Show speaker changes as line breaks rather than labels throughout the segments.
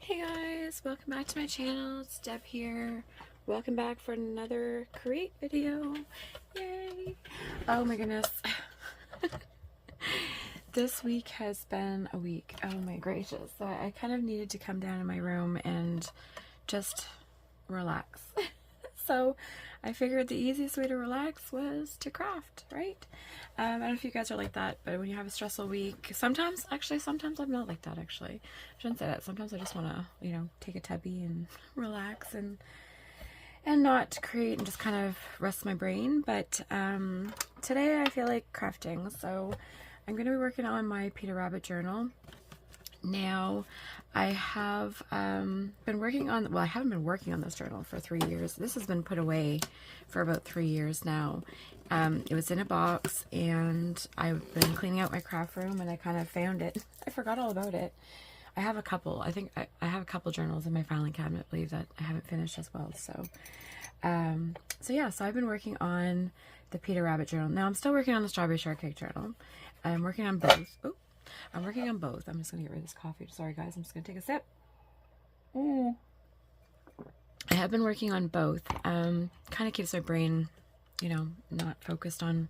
Hey guys, welcome back to my channel. It's Deb here. Welcome back for another create video. Yay! Oh my goodness. This week has been a week. Oh my gracious. So I kind of needed to come down in my room and just relax. So I figured the easiest way to relax was to craft, right? I don't know if you guys are like that, but when you have a stressful week, sometimes I'm not like that actually. I shouldn't say that. Sometimes I just want to, take a tubby and relax and not create and just kind of rest my brain. But today I feel like crafting, so I'm going to be working on my Peter Rabbit journal. Now, I have been working on, well, I haven't been working on this journal for 3 years. This has been put away for about 3 years now. It was in a box, and I've been cleaning out my craft room, and I kind of found it. I forgot all about it. I have a couple. I think I have a couple journals in my filing cabinet, I believe, that I haven't finished as well. So I've been working on the Peter Rabbit journal. Now, I'm still working on the Strawberry Shortcake journal. I'm working on both. Oh. I'm working on both. I'm just going to get rid of this coffee. Sorry, guys. I'm just going to take a sip. I have been working on both. Kind of keeps my brain, not focused on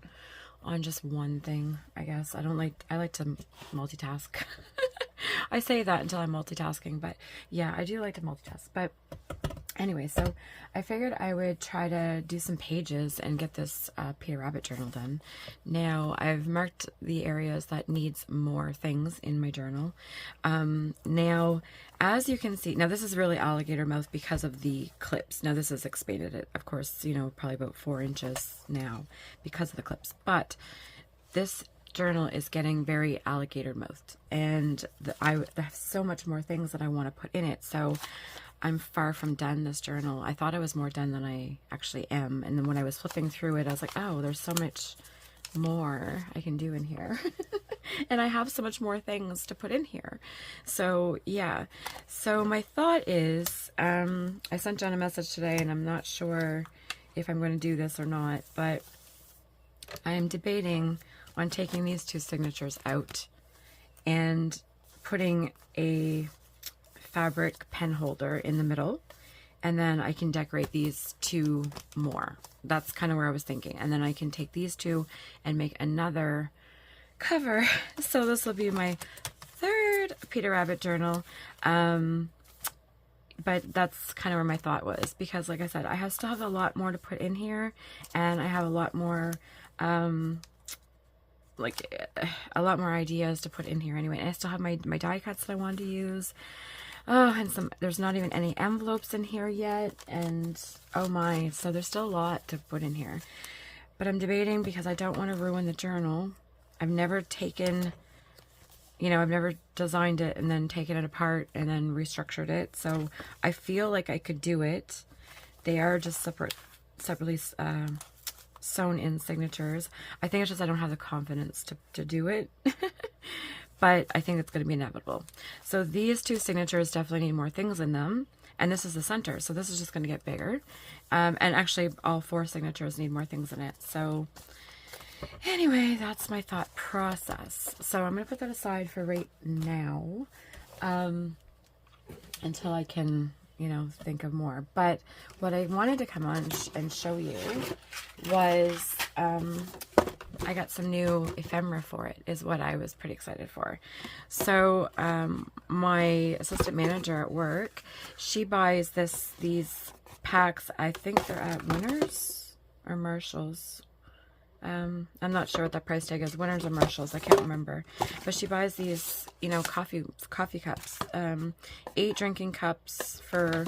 just one thing, I guess. I like to multitask. I say that until I'm multitasking, but yeah, I do like to multitask. But anyway, so I figured I would try to do some pages and get this Peter Rabbit journal done. Now, I've marked the areas that needs more things in my journal. Now, as you can see, now this is really alligator mouth because of the clips. Now, this is expanded, of course, probably about 4 inches now because of the clips. But this journal is getting very alligator mouthed, and I have so much more things that I want to put in it. So I'm far from done this journal. I thought I was more done than I actually am. And then when I was flipping through it, I was like, oh, there's so much more I can do in here. And I have so much more things to put in here. So yeah. So my thought is, I sent Jen a message today, and I'm not sure if I'm going to do this or not, but I am debating on taking these 2 signatures out and putting a fabric pen holder in the middle, and then I can decorate these 2 more. That's kind of where I was thinking. And then I can take these 2 and make another cover. So this will be my 3rd Peter Rabbit journal. But that's kind of where my thought was, because like I said, I still have a lot more to put in here, and I have a lot more ideas to put in here anyway. And I still have my die cuts that I wanted to use. Oh, and there's not even any envelopes in here yet, and oh my, so there's still a lot to put in here. But I'm debating because I don't want to ruin the journal. I've never taken, I've never designed it and then taken it apart and then restructured it. So I feel like I could do it. They are just separately sewn in signatures. I think it's just I don't have the confidence to do it. But I think it's going to be inevitable. So these 2 signatures definitely need more things in them. And this is the center, so this is just going to get bigger. And actually, all 4 signatures need more things in it. So anyway, that's my thought process. So I'm going to put that aside for right now, until I can, think of more. But what I wanted to come on and show you was I got some new ephemera for it, is what I was pretty excited for. So my assistant manager at work, she buys these packs. I think they're at Winners or Marshalls. I'm not sure what that price tag is, Winners or Marshalls, I can't remember. But she buys these, coffee cups, 8 drinking cups for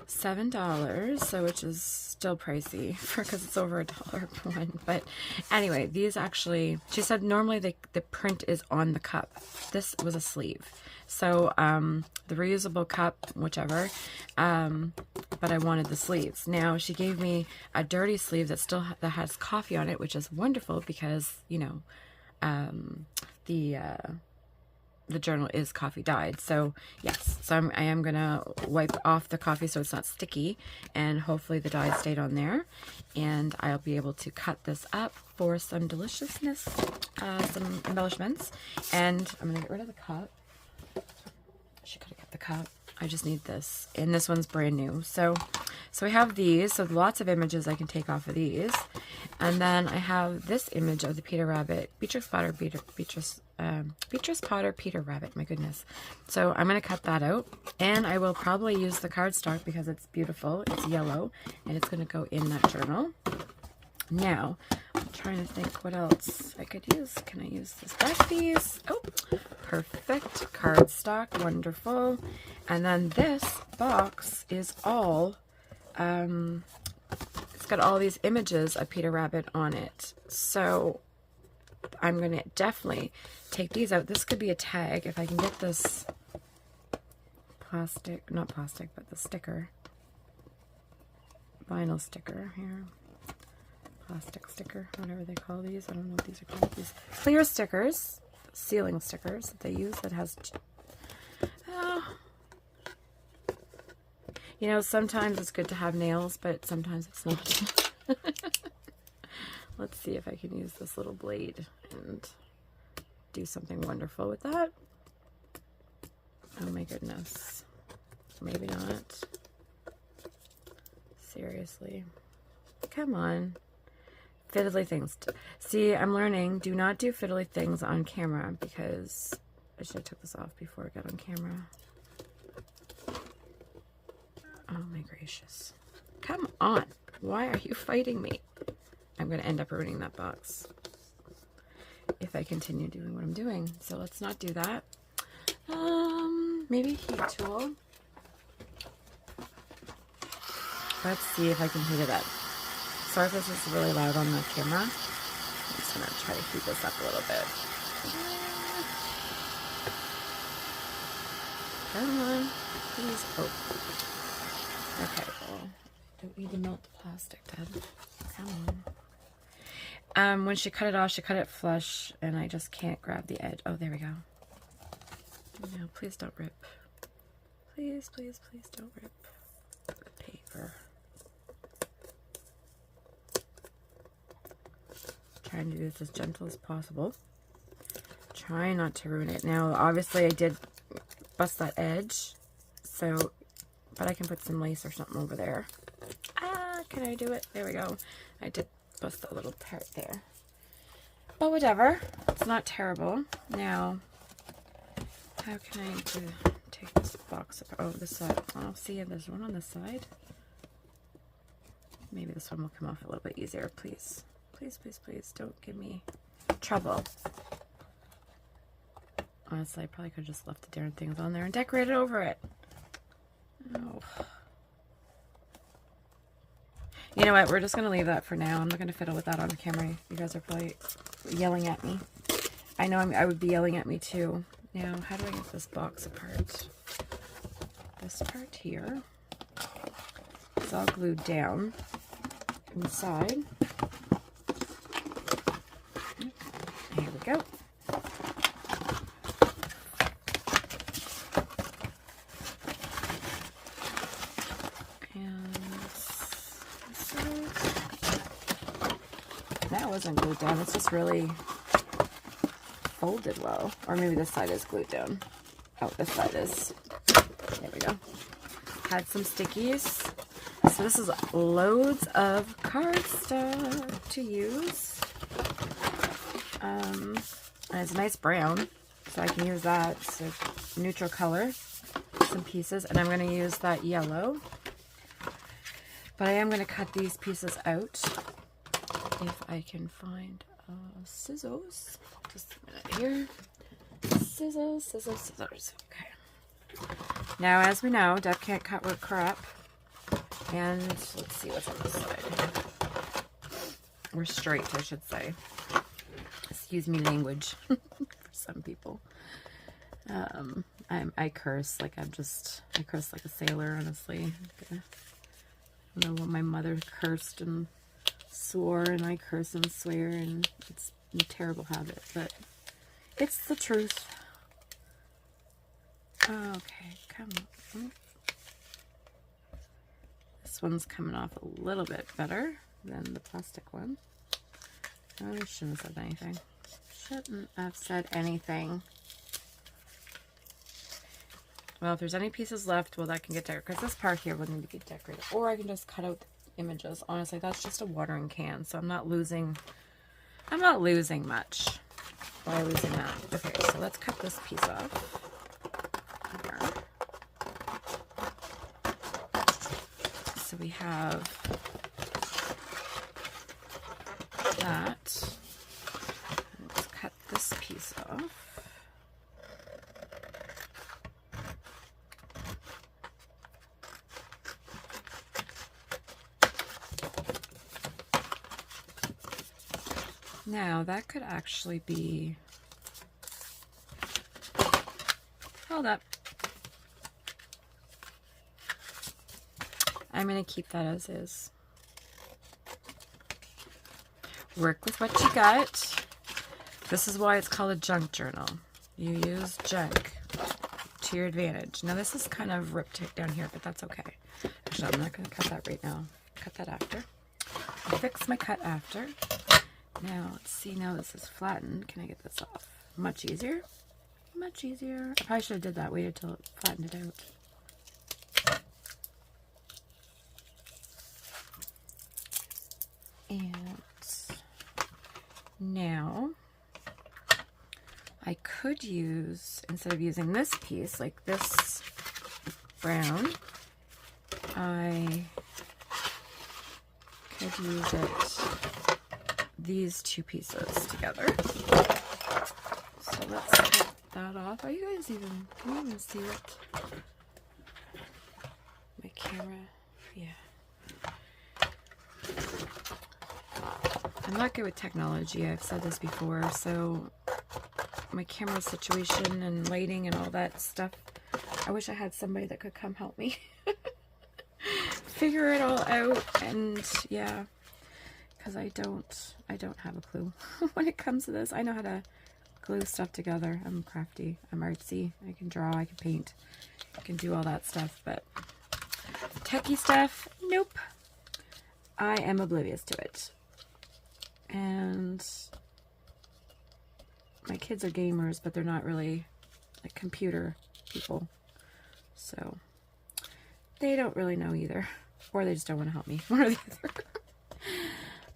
$7, so which is still pricey because it's over $1 one. But anyway, these actually, she said normally the print is on the cup. This was a sleeve. So the reusable cup, whichever, but I wanted the sleeves. Now she gave me a dirty sleeve that has coffee on it, which is wonderful because the journal is coffee dyed. So yes, so I am gonna wipe off the coffee so it's not sticky, and hopefully the dye stayed on there, and I'll be able to cut this up for some deliciousness, some embellishments. And I'm gonna get rid of the cup. She could have kept the cup. I just need this. And this one's brand new. So we have these. So lots of images I can take off of these. And then I have this image of the Peter Rabbit. Beatrix Potter Peter Rabbit. My goodness. So I'm going to cut that out. And I will probably use the cardstock because it's beautiful. It's yellow. And it's going to go in that journal. Now, I'm trying to think what else I could use. Can I use this back piece? Oh, perfect. Cardstock. Wonderful. And then this box is all, it's got all these images of Peter Rabbit on it. So I'm going to definitely take these out. This could be a tag if I can get this plastic, not plastic, but the sticker. Vinyl sticker here. Plastic sticker, whatever they call these. I don't know what these are called. These clear stickers, sealing stickers that they use that has, you know, sometimes it's good to have nails, but sometimes it's not. Let's see if I can use this little blade and do something wonderful with that. Oh my goodness. Maybe not. Seriously. Come on. Fiddly things. See, I'm learning. Do not do fiddly things on camera because I should have took this off before I got on camera. Oh my gracious. Come on. Why are you fighting me? I'm going to end up ruining that box if I continue doing what I'm doing. So let's not do that. Maybe heat tool. Let's see if I can heat it up. Sorry if this is really loud on the camera. I'm just going to try to heat this up a little bit. Come on. Please. Oh. Okay, well, don't need to melt the plastic, Dad. Come on. When she cut it off, she cut it flush, and I just can't grab the edge. Oh, there we go. No, please don't rip. Please, please, please don't rip the paper. Trying to do this as gentle as possible. Try not to ruin it. Now, obviously, I did bust that edge, so, but I can put some lace or something over there. Can I do it? There we go. I did bust that little part there. But whatever. It's not terrible. Now, how can I take this box apart? Oh, this side. Oh, see, there's one on this side. Maybe this one will come off a little bit easier, please. Please, please, please, don't give me trouble. Honestly, I probably could have just left the darn things on there and decorated over it. Oh. You know what? We're just going to leave that for now. I'm not going to fiddle with that on the camera. You guys are probably yelling at me. I know I would be yelling at me too. Now, how do I get this box apart? This part here is all glued down inside. Here we go. And that wasn't glued down. It's just really folded well. Or maybe this side is glued down. Oh, this side is. There we go. Had some stickies. So this is loads of cardstock to use. And it's a nice brown, so I can use that. So neutral color, some pieces, and I'm going to use that yellow. But I am going to cut these pieces out if I can find scissors. Just a minute here. Scissors, scissors, scissors. Okay. Now, as we know, Deb can't cut with crap. And let's see what's on this side. Or straight, I should say. Excuse me, language. For some people. I curse like I curse like a sailor, honestly. I don't know what my mother cursed and swore, and I curse and swear, and it's a terrible habit, but it's the truth. Okay, come on. This one's coming off a little bit better than the plastic one. I shouldn't have said anything. Shouldn't have said anything. Well, if there's any pieces left, well, that can get decorated, because this part here will need to get decorated. Or I can just cut out the images. Honestly, that's just a watering can, so I'm not losing much by losing that. Okay, so let's cut this piece off. Here. So we have that. Let's cut this piece off. Now, that could actually be... Hold up. I'm going to keep that as is. Work with what you got. This is why it's called a junk journal. You use junk to your advantage. Now, this is kind of rip-tick down here, but that's okay. Actually, I'm not going to cut that right now. Cut that after. I'll fix my cut after. Now, let's see. Now this is flattened. Can I get this off? Much easier. Much easier. I probably should have did that. Waited till it flattened it out. And now I could use, instead of using this piece, like this brown, I could use it, these two pieces together. So let's cut that off. Are you guys even, can you even see it? My camera, yeah. I'm not good with technology, I've said this before, so my camera situation and lighting and all that stuff, I wish I had somebody that could come help me figure it all out. And yeah, because I don't have a clue when it comes to this. I know how to glue stuff together. I'm crafty, I'm artsy, I can draw, I can paint, I can do all that stuff, but techie stuff, nope. I am oblivious to it. And my kids are gamers, but they're not really like computer people, so they don't really know either, or they just don't want to help me. One or the other.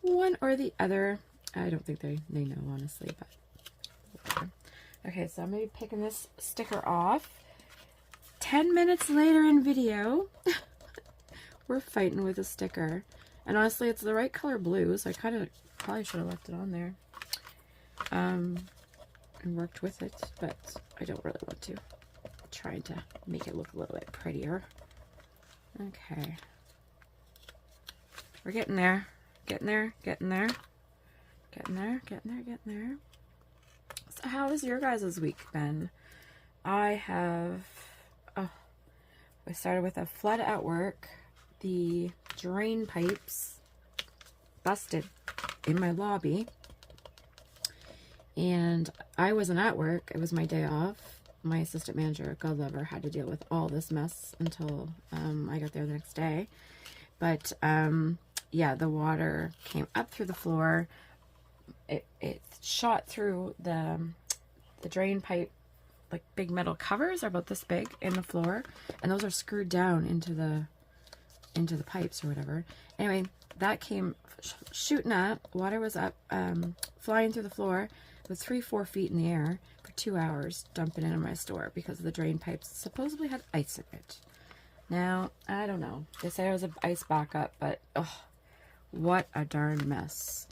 One or the other. I don't think they know, honestly, but whatever. Okay, so I'm going to be picking this sticker off. 10 minutes later in video, we're fighting with a sticker. And honestly, it's the right color blue, so I kind of probably should have left it on there. And worked with it, but I don't really want to. I'm trying to make it look a little bit prettier. Okay. We're getting there. Getting there, getting there. Getting there, getting there, getting there. So how has your guys' week been? I have, I started with a flood at work. The drain pipes busted in my lobby. And I wasn't at work. It was my day off. My assistant manager, God love her, had to deal with all this mess until I got there the next day. But yeah, the water came up through the floor. It shot through the drain pipe, like big metal covers are about this big in the floor, and those are screwed down into the pipes or whatever. Anyway, that came shooting up. Water was up, flying through the floor. It was 3-4 feet in the air for 2 hours, dumping into my store because the drain pipes supposedly had ice in it. Now, I don't know. They say it was an ice backup, but oh, what a darn mess.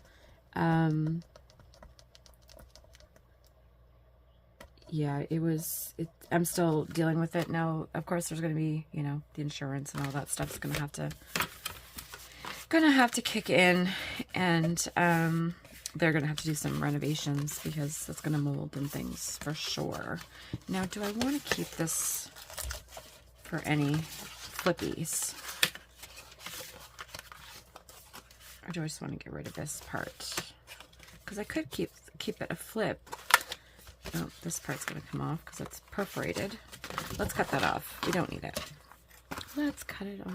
Yeah, I'm still dealing with it now. Of course, there's going to be, you know, the insurance and all that stuff's going to have to kick in, and they're going to have to do some renovations because it's going to mold and things for sure. Now, do I want to keep this for any flippies? Or do I just want to get rid of this part? Because I could keep it a flip. Oh, this part's going to come off because it's perforated. Let's cut that off. We don't need it. Let's cut it off.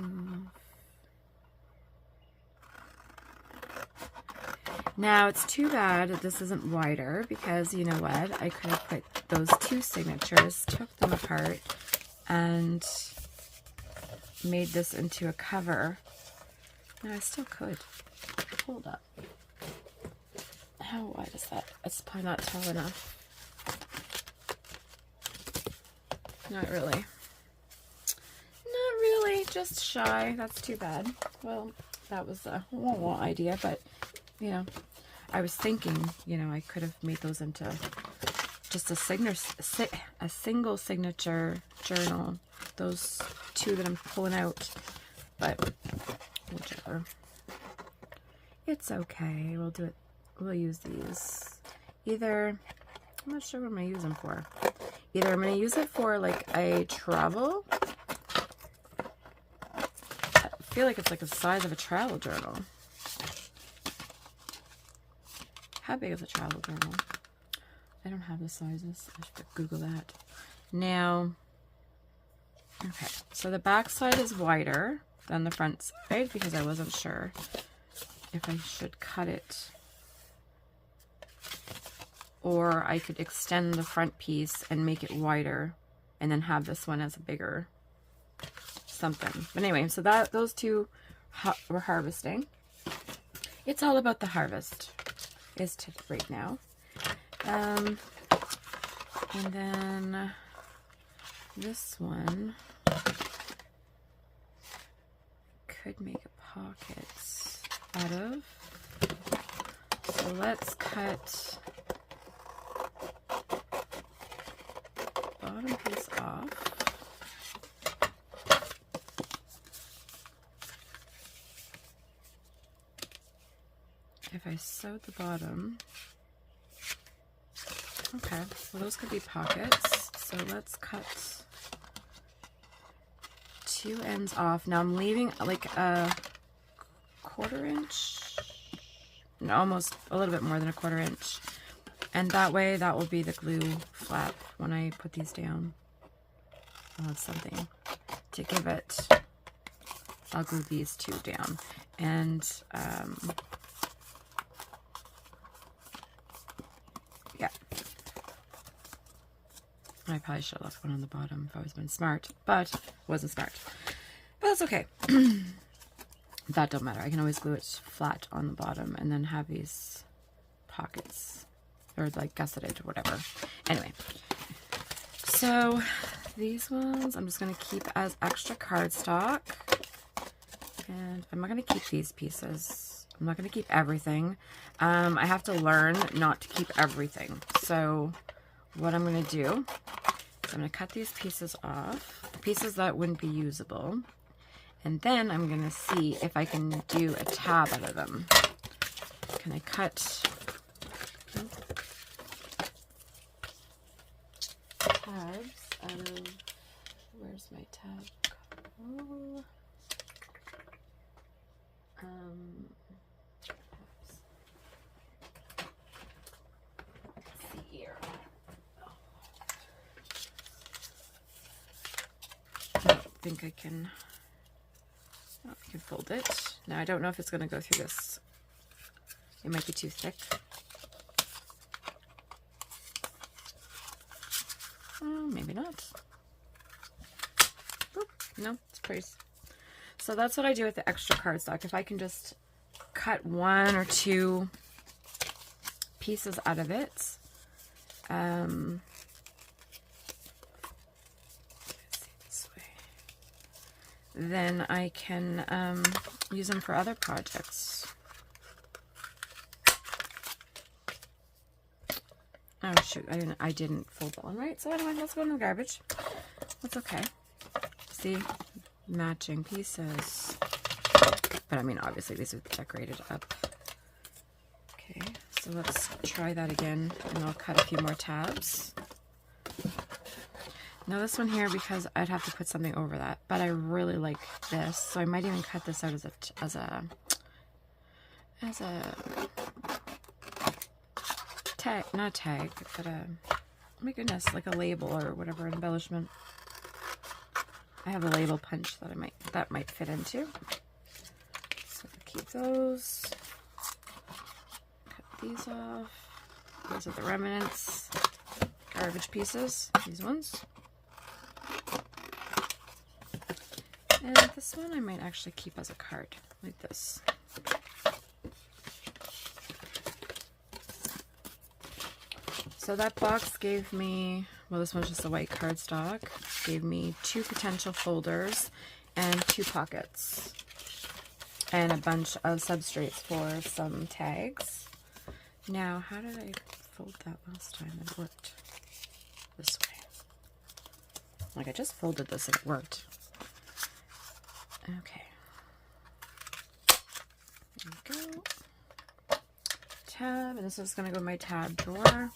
Now, it's too bad that this isn't wider because, you know what, I could have put those two signatures, took them apart, and made this into a cover. Now I still could. Hold up. How wide is that? It's probably not tall enough. Not really. Not really, just shy. That's too bad. Well, that was a idea, but, you know, I was thinking, you know, I could have made those into just a single signature journal. Those two that I'm pulling out, but whichever. It's okay. We'll do it. We'll use these. Either, I'm not sure what I'm going to use them for. Either I'm going to use it for like a travel. I feel like it's like the size of a travel journal. How big is a travel journal? I don't have the sizes. I should Google that. Now, okay, so the back side is wider than the front side because I wasn't sure if I should cut it, or I could extend the front piece and make it wider and then have this one as a bigger something. But anyway, so that those two we're harvesting. It's all about the harvest is to right now. And then this one could make a pocket out of. So let's cut bottom piece off. If I sewed the bottom, okay, well those could be pockets. So let's cut two ends off. Now I'm leaving like a 1/4 inch, no, almost a little bit more than a 1/4 inch. And that way, that will be the glue flap when I put these down. I'll have something to give it. I'll glue these two down. And, yeah. I probably should have left one on the bottom if I was being smart, but wasn't smart. But that's okay. That don't matter. I can always glue it flat on the bottom and then have these pockets, or like gusseted or whatever. Anyway, so these ones I'm just going to keep as extra cardstock, and I'm not going to keep these pieces. I'm not going to keep everything. I have to learn not to keep everything. So what I'm going to do is I'm going to cut these pieces off, the pieces that wouldn't be usable, and then I'm going to see if I can do a tab out of them. Can I cut tabs out of, where's my tab? Oh. Let's see here. I don't think I can. Oh, I can fold it. Now I don't know if it's going to go through this. It might be too thick. Maybe not. Oop, no, it's pretty. So that's what I do with the extra cardstock. If I can just cut 1 or 2 pieces out of it, let's see this way, then I can use them for other projects. Oh shoot, I didn't fold that one right, so anyway, let's go in the garbage. That's okay. See, matching pieces. But I mean, obviously these are decorated up. Okay, so let's try that again, and I'll cut a few more tabs. Now this one here, because I'd have to put something over that, but I really like this, so I might even cut this out as a tag, not a tag, but a, oh my goodness, like a label or whatever embellishment. I have a label punch that might fit into. So keep those. Cut these off. Those are the remnants, garbage pieces. These ones. And this one I might actually keep as a card, like this. So that box gave me, well, this one's just a white cardstock, gave me 2 potential folders and 2 pockets. And a bunch of substrates for some tags. Now, how did I fold that last time? It worked this way. Like, I just folded this and it worked. Okay. There we go. Tab, and this is going to go in my tab drawer.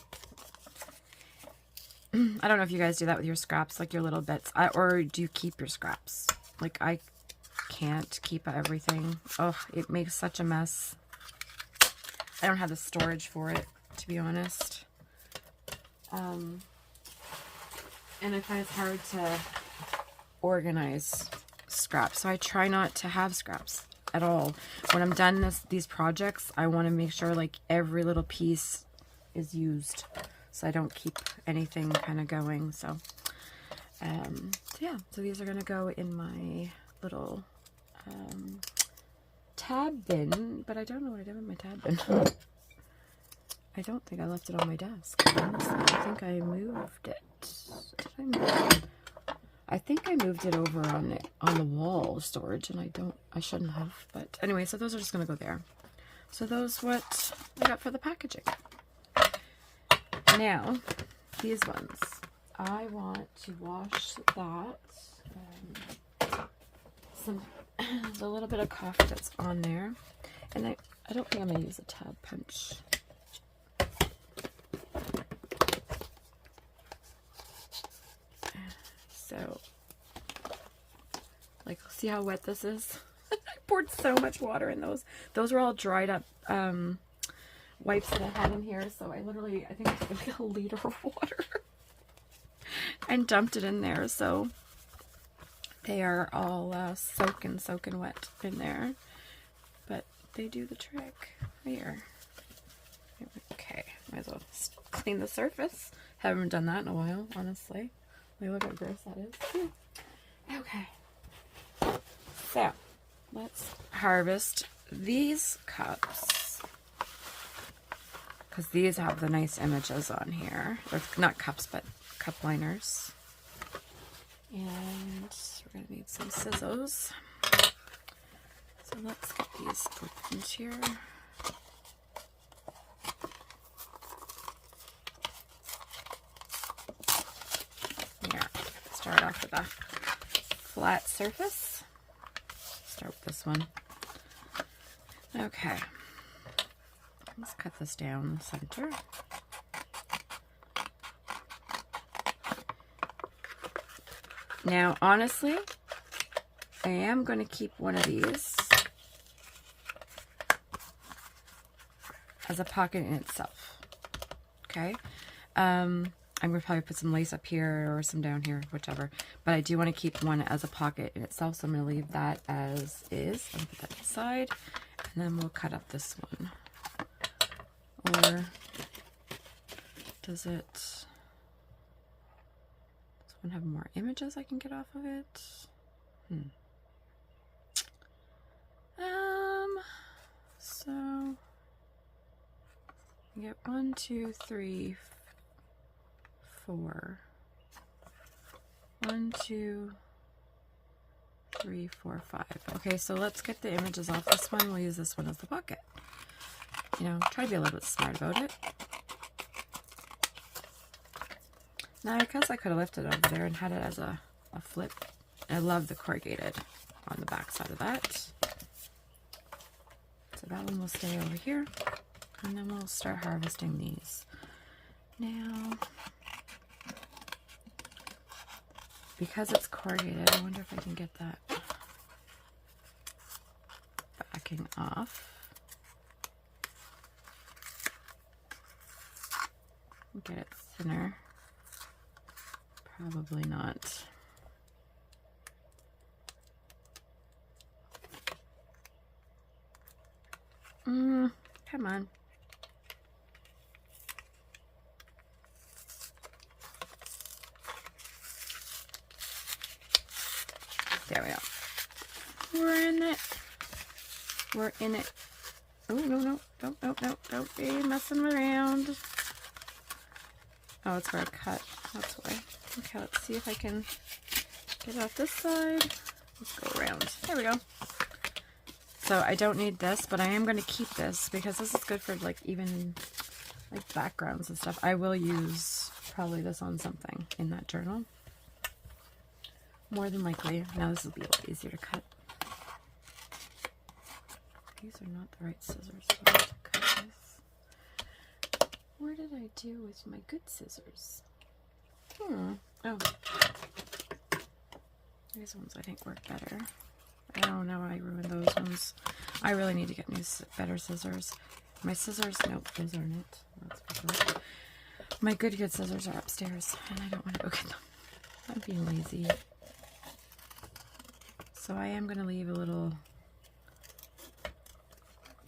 I don't know if you guys do that with your scraps, like your little bits. Or do you keep your scraps? Like, I can't keep everything. Oh, it makes such a mess. I don't have the storage for it, to be honest. And I find it's hard to organize scraps, so I try not to have scraps at all. When I'm done these projects, I want to make sure like every little piece is used, so I don't keep anything kind of going. So yeah, so these are going to go in my little tab bin, but I don't know what I did with my tab bin. I don't think I left it on my desk. Honestly, I think I moved it. Did I move it? I think I moved it over on the wall storage, and I shouldn't have. But anyway, so those are just gonna go there. So those what I got for the packaging. Now, these ones. I want to wash that. The little bit of coffee that's on there, and I don't think I'm gonna use a tab punch. So, like, see how wet this is? I poured so much water in those. Those were all dried up wipes that I had in here, so I think I took like a liter of water and dumped it in there, so they are all soaking wet in there, but they do the trick. Here. Okay, might as well clean the surface. Haven't done that in a while, honestly. Look how gross that is. Okay. So, let's harvest these cups. Because these have the nice images on here. Or not cups, but cup liners. And we're going to need some scissors. So let's get these opened here. Start off with a flat surface. Start with this one. Okay. Let's cut this down the center. Now, honestly, I am going to keep one of these as a pocket in itself. Okay. I'm going to probably put some lace up here or some down here, whichever. But I do want to keep one as a pocket in itself, so I'm going to leave that as is. I'm going to put that aside, and then we'll cut up this one. Or does this one have more images I can get off of it? So you get 1, 2, 3, 4. 1, 2, 3, 4, 5. Okay, so let's get the images off this one. We'll use this one as the pocket. You know, try to be a little bit smart about it. Now, I guess I could have lifted it over there and had it as a flip. I love the corrugated on the back side of that. So that one will stay over here. And then we'll start harvesting these. Now, because it's corrugated, I wonder if I can get that backing off. Get it thinner. Probably not. Come on. There we go. We're in it. We're in it. Oh, no, no. Don't be messing around. Oh, it's where I cut. That's why. Okay, let's see if I can get it off this side. Let's go around. There we go. So I don't need this, but I am going to keep this because this is good for like even like backgrounds and stuff. I will use probably this on something in that journal. More than likely. Now this will be a lot easier to cut. These are not the right scissors. So I have to cut this. Where did I do with my good scissors? Oh. These ones I think work better. Oh no, I ruined those ones. I really need to get new, better scissors. My scissors, nope, those aren't it. That's for sure. My good scissors are upstairs, and I don't want to go get them. I'm being lazy. So I am going to leave a little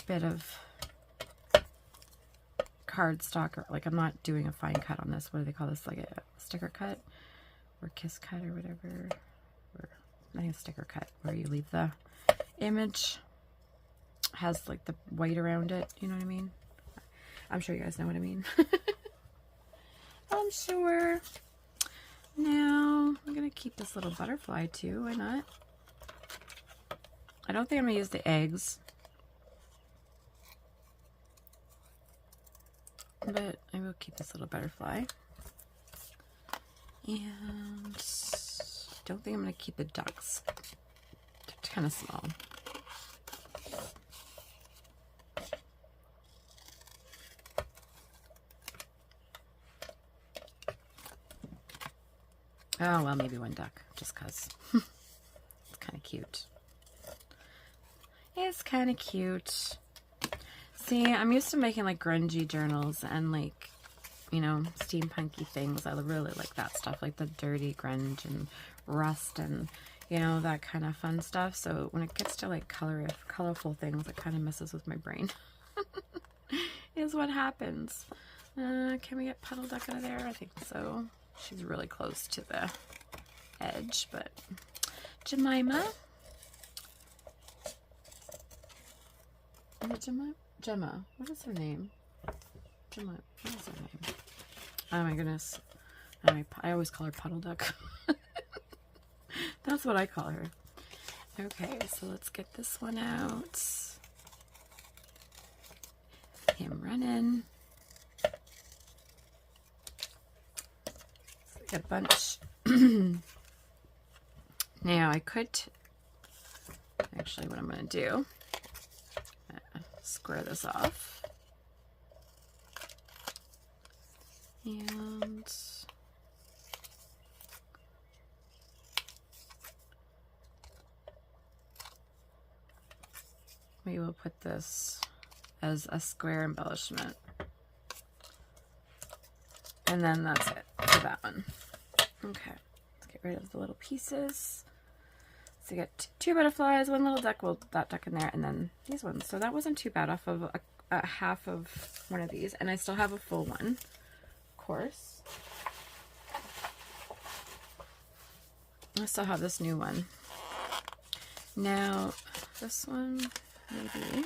bit of cardstock, or like I'm not doing a fine cut on this. What do they call this? Like a sticker cut or kiss cut or whatever. Or I think a sticker cut where you leave the image has like the white around it. You know what I mean? I'm sure you guys know what I mean. I'm sure. Now I'm gonna keep this little butterfly too. Why not? I don't think I'm gonna use the eggs, but I will keep this little butterfly. And don't think I'm gonna keep the ducks. They're kind of small. Oh, well, maybe one duck, just because. It's kind of cute. It's kind of cute. See, I'm used to making, like, grungy journals and, like, you know, steampunky things. I really like that stuff, like the dirty grunge and rust and, you know, that kind of fun stuff. So when it gets to, like, colorful things, it kind of messes with my brain. Is what happens. Can we get Puddle Duck out of there? I think so. She's really close to the edge, but Jemima. Is it Gemma? Gemma. What is her name? Gemma. What is her name? Oh my goodness. I always call her Puddle Duck. That's what I call her. Okay, so let's get this one out. Him running. A bunch. Now I could actually, what I'm going to do, square this off and we will put this as a square embellishment. And then that's it for that one. Okay, let's get rid of the little pieces. So you get two butterflies, one little duck, well, that duck in there, and then these ones. So that wasn't too bad off of a half of one of these. And I still have a full one, of course. I still have this new one. Now, this one, maybe.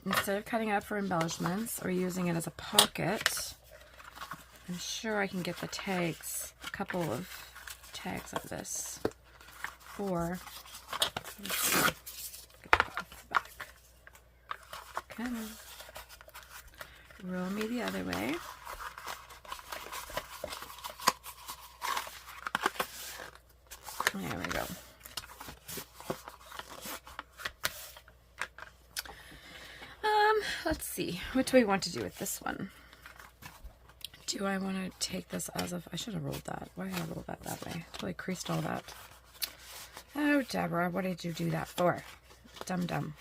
Instead of cutting it up for embellishments or using it as a pocket, I'm sure I can get the tags, a couple of tags of this. Or, let's see, get that off the back. Come on. Roll me the other way. There we go. Let's see, what do we want to do with this one? Do I want to take this as a, I should have rolled that. Why did I roll that way? Totally creased all that. Oh, Deborah, what did you do that for? Dum dum.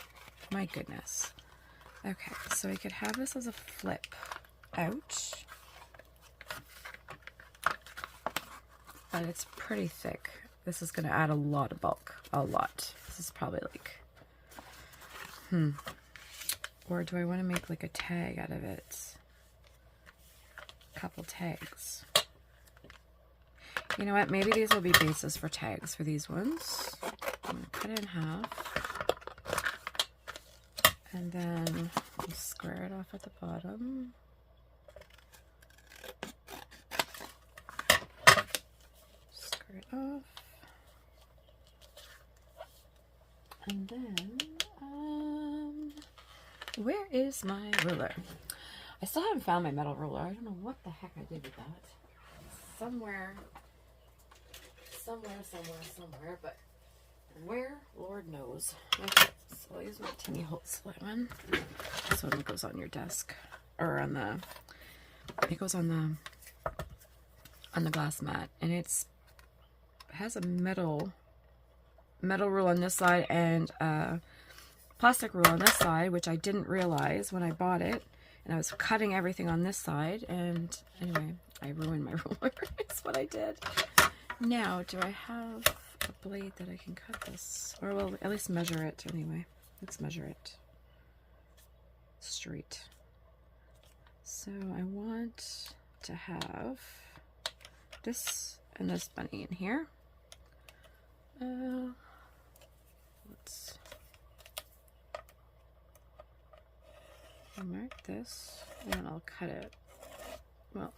My goodness. Okay, so we could have this as a flip out. But it's pretty thick. This is going to add a lot of bulk. A lot. This is probably like, Or do I want to make like a tag out of it? A couple tags. You know what? Maybe these will be bases for tags for these ones. I'm going to cut it in half. And then we'll square it off at the bottom. Square it off. And then, where is my ruler? I still haven't found my metal ruler. I don't know what the heck I did with that. Somewhere, but where? Lord knows. Okay, so I'll use my Timmy Holtzler one. This one goes on your desk, or on the, it goes on the glass mat, and it has a metal rule on this side and plastic rule on this side, which I didn't realize when I bought it, and I was cutting everything on this side, and anyway, I ruined my ruler. That's what I did. Now, do I have a blade that I can cut this? Or well, at least measure it anyway. Let's measure it straight. So I want to have this and this bunny in here. Let's mark this, and then I'll cut it. Well,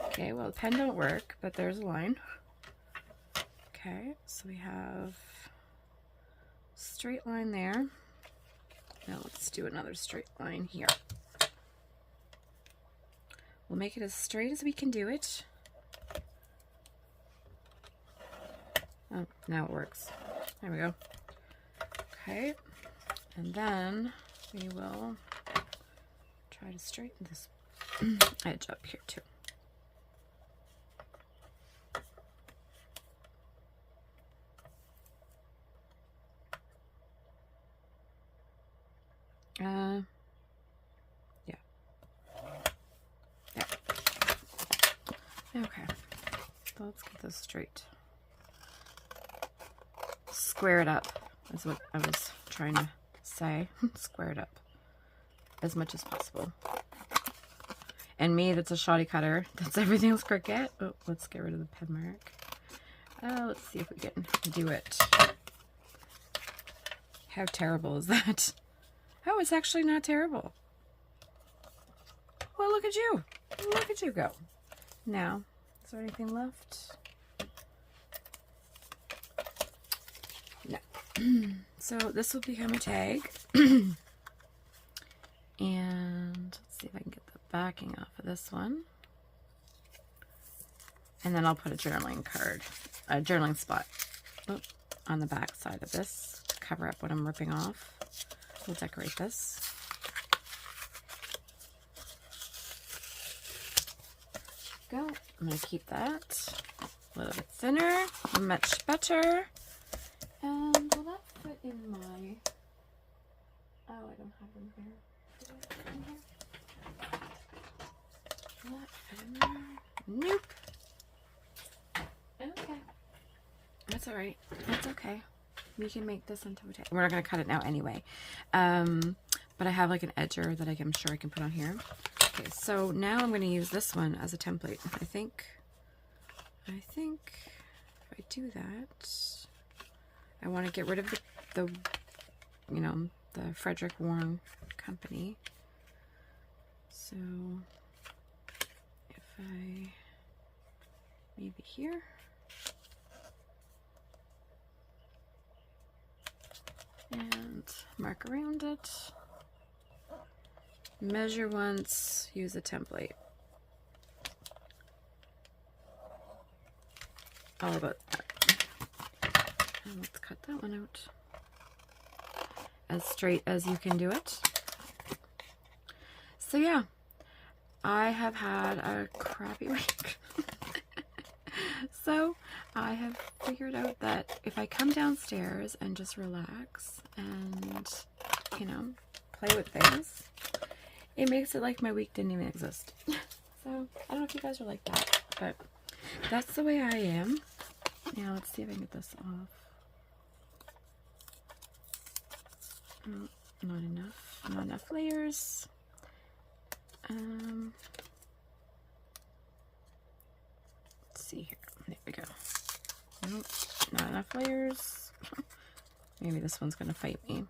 okay, well, the pen don't work, but there's a line. Okay, so we have straight line there. Now let's do another straight line here. We'll make it as straight as we can do it. Oh, now it works. There we go. Okay, and then we will try to straighten this edge up here too. Yeah. Okay, so let's get this straight. Square it up, is what I was trying to say. Square it up as much as possible. And me, that's a shoddy cutter. That's everything's crooked. Oh, let's get rid of the pen mark. Let's see if we can do it. How terrible is that? Oh, it's actually not terrible. Well, look at you. Look at you go. Now, is there anything left? No. So this will become a tag. And let's see if I can get the backing off of this one. And then I'll put a journaling card, a journaling spot on the back side of this to cover up what I'm ripping off. We'll decorate this. Go. I'm going to keep that a little bit thinner, much better. And will that fit in my... Oh, I don't have them here. Do I have them here? Will that fit in there? Nope. Okay. That's alright. That's okay. We can make this into a tag. We're not going to cut it now anyway. But I have like an edger that I'm sure I can put on here. Okay, so now I'm going to use this one as a template. I think if I do that, I want to get rid of the you know, the Frederick Warren Company. So if I maybe here. And mark around it. Measure once, use a template. All about that. And let's cut that one out. As straight as you can do it. So yeah, I have had a crappy week. So I have figured out that if I come downstairs and just relax and, you know, play with things, it makes it like my week didn't even exist. So I don't know if you guys are like that, but that's the way I am. Now let's see if I can get this off. Oh, not enough. Not enough layers. Let's see here. There we go. Nope, not enough layers. Maybe this one's gonna fight me.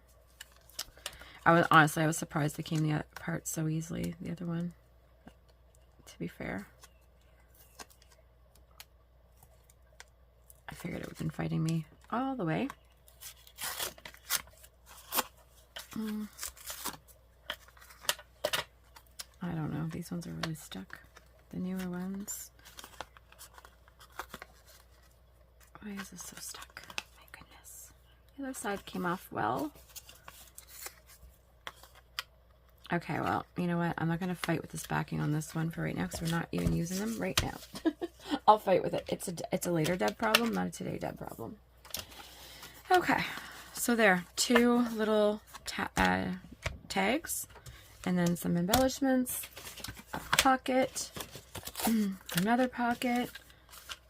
Honestly, I was surprised it came apart so easily, the other one, to be fair. I figured it would have been fighting me all the way. I don't know, these ones are really stuck. The newer ones. Why is this so stuck? My goodness. The other side came off well. Okay, well, you know what? I'm not going to fight with this backing on this one for right now because we're not even using them right now. I'll fight with it. It's a later Deb problem, not a today Deb problem. Okay, so there, 2 little tags, and then some embellishments, a pocket, another pocket,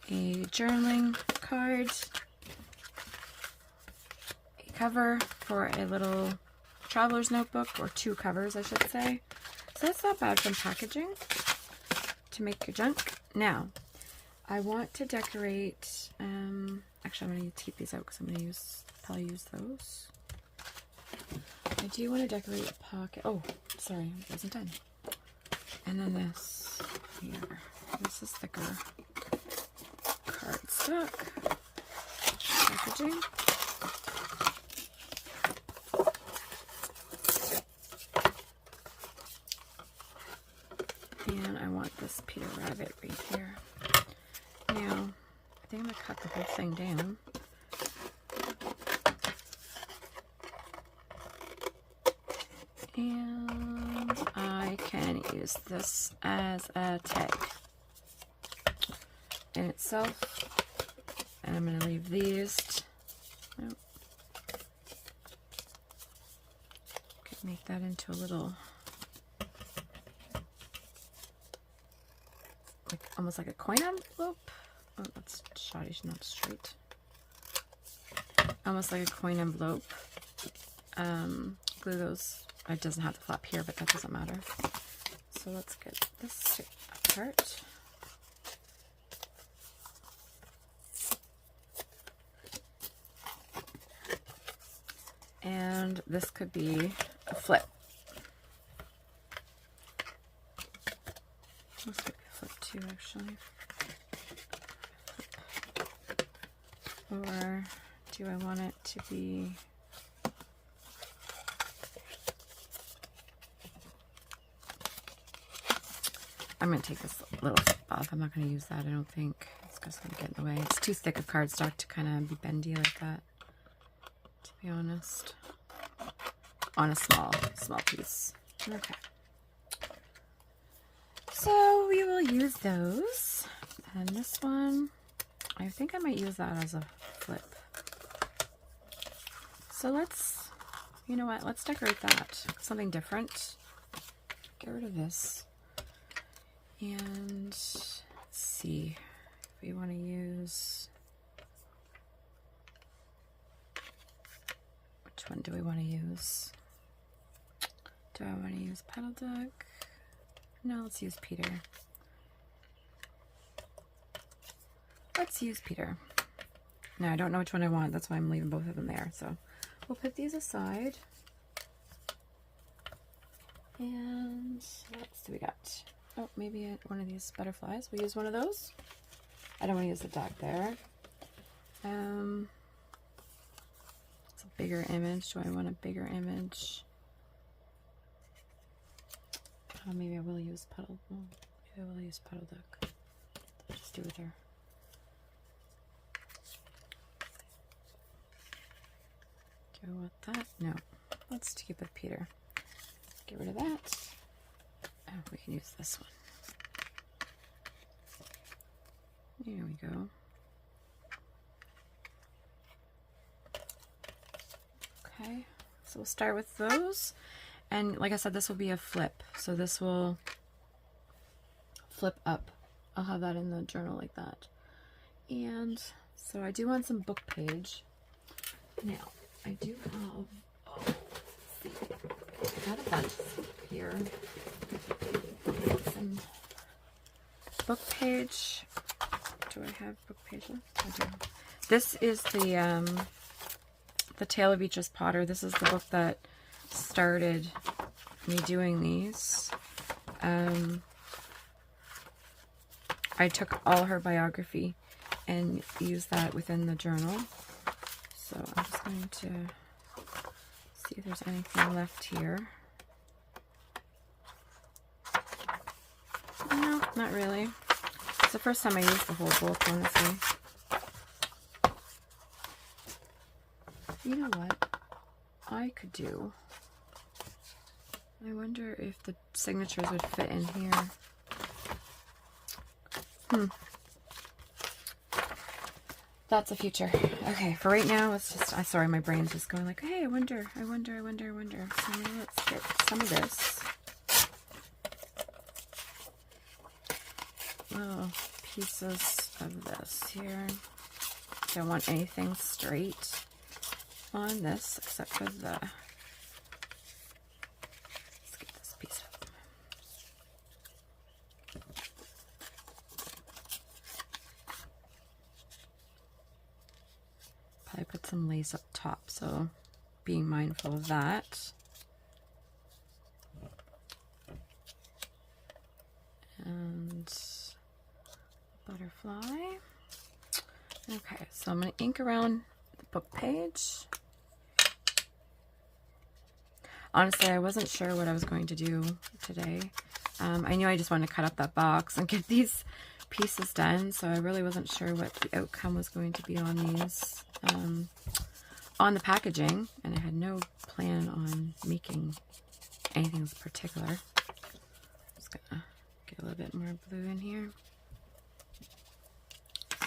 a journaling card, a cover for a little traveler's notebook, or 2 covers, I should say. So that's not bad from packaging to make your junk. Now, I want to decorate, actually I'm going to keep these out because I'm going to probably use those. I do want to decorate a pocket. Oh, sorry, it wasn't done. And then this here. This is thicker cardstock packaging. And I want this Peter Rabbit right here. Now, I think I'm going to cut the whole thing down. And I can use this as a tag in itself. And I'm going to leave these. Nope. Could make that into a little, like almost like a coin envelope. Oh, that's shoddy, not straight. Almost like a coin envelope. Glue those. It doesn't have the flap here, but that doesn't matter. So let's get this apart. And this could be a flip. This could be a flip too, actually. Or do I want it to be... I'm going to take this little flip off. I'm not going to use that, I don't think. It's just going to get in the way. It's too thick of cardstock to kind of be bendy like that, to be honest. On a small piece. Okay. So we will use those. And this one, I think I might use that as a flip. So let's, you know what, let's decorate that. Something different. Get rid of this. And let's see if we want to use, which one do we want to use? Do I want to use Petal Duck? No, let's use Peter. Let's use Peter. Now I don't know which one I want, that's why I'm leaving both of them there. So we'll put these aside. And what else do we got? Oh, maybe one of these butterflies. We'll use one of those. I don't want to use the duck there. It's a bigger image. Do I want a bigger image? Oh, maybe I will use Petal. Oh, maybe I will use Petal Duck. I'll just do with her. Do I want that? No. Let's keep with Peter. Get rid of that. Oh, we can use this one. There we go. Okay, so we'll start with those. And like I said, this will be a flip. So this will flip up. I'll have that in the journal like that. And so I do want some book page. Now, I do have, I got a bunch here. Some book page. Do I have book page left? I do. This is the Tale of Beatrice Potter. This is the book that started me doing these. I took all her biography and used that within the journal. So I'm just going to see if there's anything left here. No, not really. It's the first time I used the whole book, honestly. You know what I could do? I wonder if the signatures would fit in here. That's the future. Okay, for right now, let's just, sorry, my brain's just going like, hey, I wonder. So now let's get some of this. Little pieces of this here. Don't want anything straight on this except for the, let's get this piece up. Probably put some lace up top, so being mindful of that. And butterfly. Okay, so I'm going to ink around the book page. Honestly, I wasn't sure what I was going to do today. I knew I just wanted to cut up that box and get these pieces done, so I really wasn't sure what the outcome was going to be on these, on the packaging, and I had no plan on making anything particular. Just gonna get a little bit more blue in here.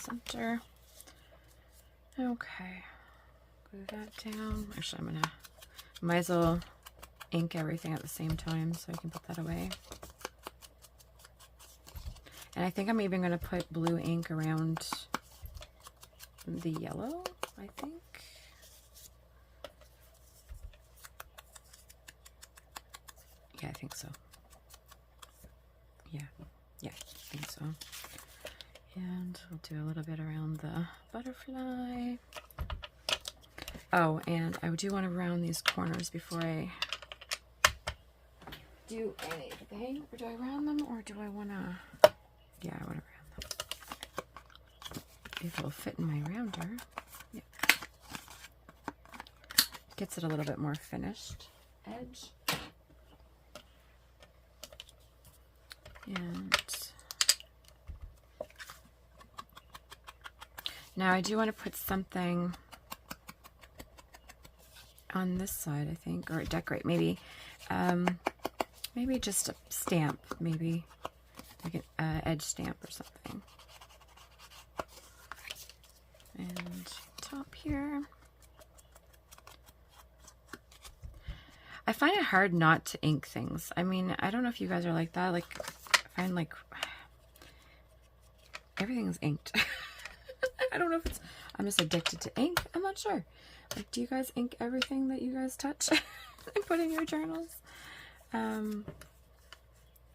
Center. Okay, glue that down. Actually, might as well ink everything at the same time so I can put that away. And I think I'm even going to put blue ink around the yellow, I think. Yeah, I think so. Yeah, I think so. And we'll do a little bit around the butterfly. Oh, and I do want to round these corners before I do anything. Or do I round them, or do I want to... Yeah, I want to round them. If it'll fit in my rounder. Yeah. Gets it a little bit more finished edge. And now I do want to put something on this side, I think, or decorate, maybe. Maybe just a stamp, maybe like an edge stamp or something. And top here. I find it hard not to ink things. I mean, I don't know if you guys are like that. Like, I find like everything's inked. I don't know if it's, I'm just addicted to ink. I'm not sure. Like, do you guys ink everything that you guys touch and put in your journals? I